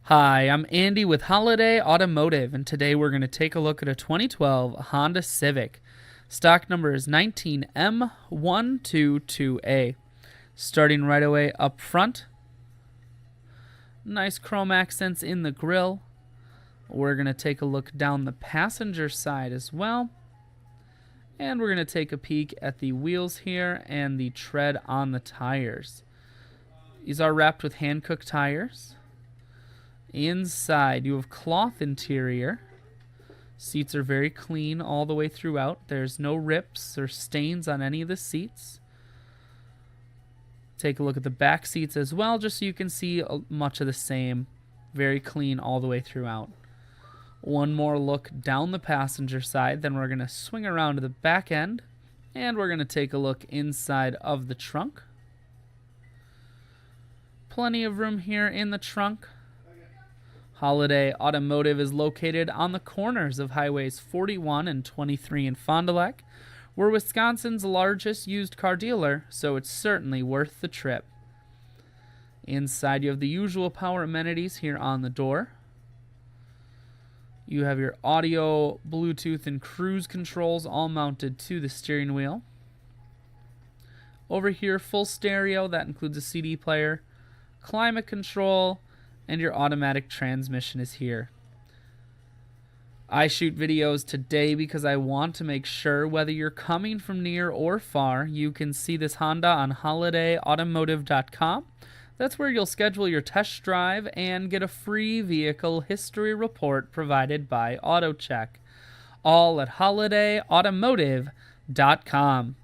Hi, I'm Andy with Holiday Automotive, and today we're going to take a look at a 2012 Honda Civic. Stock number is 19M12AA. Starting right away up front, nice chrome accents in the grille. We're going to take a look down the passenger side as well. And we're going to take a peek at the wheels here and the tread on the tires. These are wrapped with hand-cooked tires. Inside, you have cloth interior. Seats are very clean all the way throughout. There's no rips or stains on any of the seats. Take a look at the back seats as well, just so you can see much of the same. Very clean all the way throughout. One more look down the passenger side, then we're going to swing around to the back end, and we're going to take a look inside of the trunk. Plenty of room here in the trunk. Holiday Automotive is located on the corners of Highways 41 and 23 in Fond du Lac. We're Wisconsin's largest used car dealer, so it's certainly worth the trip. Inside, you have the usual power amenities here on the door. You have your audio, Bluetooth, and cruise controls all mounted to the steering wheel. Over here, full stereo, that includes a CD player, climate control, and your automatic transmission is here. I shoot videos today because I want to make sure whether you're coming from near or far, you can see this Honda on holidayautomotive.com. That's where you'll schedule your test drive and get a free vehicle history report provided by AutoCheck. All at holidayautomotive.com.